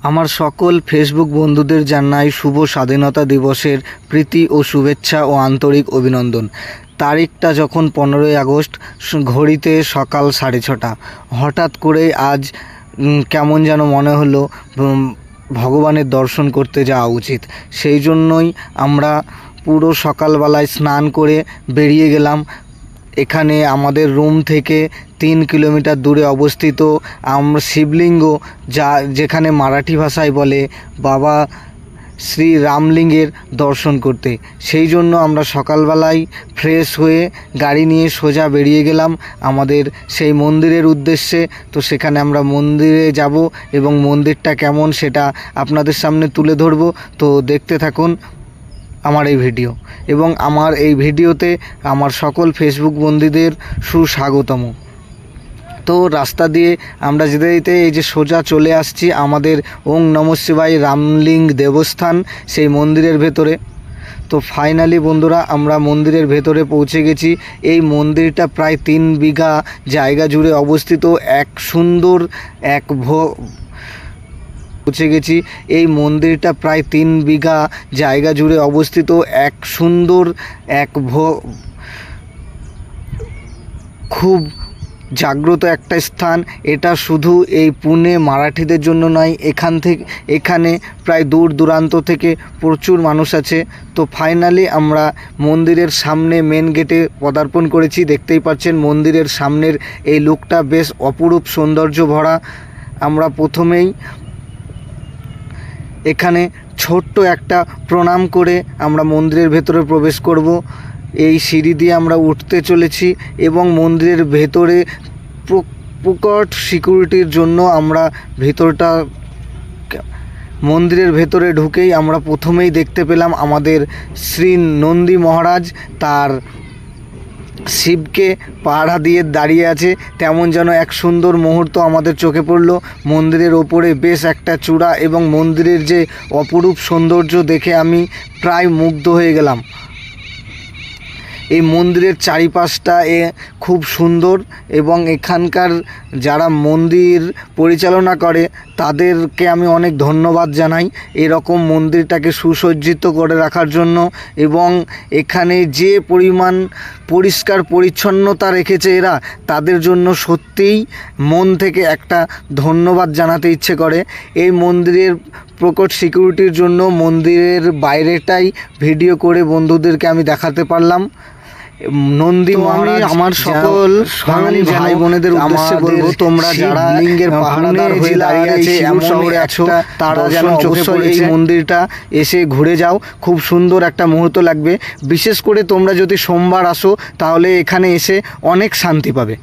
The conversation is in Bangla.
আমার সকল ফেসবুক বন্ধুদের জানাই শুভ স্বাধীনতা দিবসের প্রীতি ও শুভেচ্ছা ও আন্তরিক অভিনন্দন। তারিখটা যখন 15ই আগস্ট, ঘড়িতে সকাল 6:30। হঠাৎ করে আজ কেমন যেন মনে হলো ভগবানের দর্শন করতে যাওয়া উচিত। সেই জন্যই আমরা পুরো সকালবেলায় স্নান করে বেরিয়ে গেলাম। এখানে আমাদের রুম থেকে 3 কিলোমিটার দূরে অবস্থিত শিবলিঙ্গ, যেখানে মারাঠি ভাষায় বলে বাবা শ্রী রামলিঙ্গের দর্শন করতে। সেই জন্য আমরা সকালবেলায় ফ্রেশ হয়ে গাড়ি নিয়ে সোজা বেরিয়ে গেলাম আমাদের সেই মন্দিরের উদ্দেশ্যে। তো সেখানে আমরা মন্দিরে যাব এবং মন্দিরটা কেমন সেটা আপনাদের সামনে তুলে ধরব। তো দেখতে থাকুন আমার এই ভিডিও, এবং আমার এই ভিডিওতে আমার সকল ফেসবুক বন্ধুদের সুস্বাগতম। তো রাস্তা দিয়ে আমরা যেতে যেতে এই যে সোজা চলে আসছি আমাদের ওং নমঃ শিবায় রামলিঙ্গ দেবস্থান, সেই মন্দিরের ভেতরে। তো ফাইনালি বন্ধুরা আমরা মন্দিরের ভেতরে পৌঁছে গেছি। এই মন্দিরটা প্রায় 3 বিঘা জায়গা জুড়ে অবস্থিত। এই মন্দিরটা প্রায় 3 বিঘা জায়গা জুড়ে অবস্থিত। খুব জাগ্রত একটা স্থান। এটা শুধু এই পুনে মারাঠিদের জন্য নয়, এখানে প্রায় দূর দূরান্ত থেকে প্রচুর মানুষ আছে। তো ফাইনালি আমরা মন্দিরের সামনে মেন গেটে পদার্পণ করেছি। দেখতেই পাচ্ছেন মন্দিরের সামনের এই লুকটা বেশ অপরূপ সৌন্দর্য ভরা। আমরা প্রথমেই এখানে ছোট্ট একটা প্রণাম করে আমরা মন্দিরের ভেতরে প্রবেশ করব। এই সিঁড়ি দিয়ে আমরা উঠতে চলেছি এবং মন্দিরের ভেতরে প্রকট সিকিউরিটির জন্য আমরা মন্দিরের ভেতরে ঢুকেই আমরা প্রথমেই দেখতে পেলাম আমাদের শ্রী নন্দী মহারাজ তার শিবকে পাহারা দিয়ে দাঁড়িয়ে আছে। তেমন যেন এক সুন্দর মুহূর্ত আমাদের চোখে পড়ল। মন্দিরের ওপরে বেশ একটা চূড়া এবং মন্দিরের যে অপরূপ সৌন্দর্য দেখে আমি প্রায় মুগ্ধ হয়ে গেলাম। এই মন্দিরের চারিপাশটা খুব সুন্দর এবং এখানকার যারা মন্দির পরিচালনা করে তাদেরকে আমি অনেক ধন্যবাদ জানাই এরকম মন্দিরটাকে সুসজ্জিত করে রাখার জন্য। এবং এখানে যে পরিমাণ পরিষ্কার পরিচ্ছন্নতা রেখেছে এরা, তাদের জন্য সত্যিই মন থেকে একটা ধন্যবাদ জানাতে ইচ্ছে করে। এই মন্দিরের প্রকট সিকিউরিটির জন্য মন্দিরের বাইরেটাই ভিডিও করে বন্ধুদেরকে আমি দেখাতে পারলাম। নন্দী মহারাজ আমার সকল ভাই বোনেদের উদ্দেশ্যে বলবো, তোমরা যারা লিঙ্গের পাহারাদার হয়ে দাঁড়িয়ে আছে এমন শহরে আছো, তারা যেন অবশ্যই এই মন্দিরটা এসে ঘুরে যাও। খুব সুন্দর একটা মুহূর্ত লাগবে। বিশেষ করে তোমরা যদি সোমবার আসো তাহলে এখানে এসে অনেক শান্তি পাবে।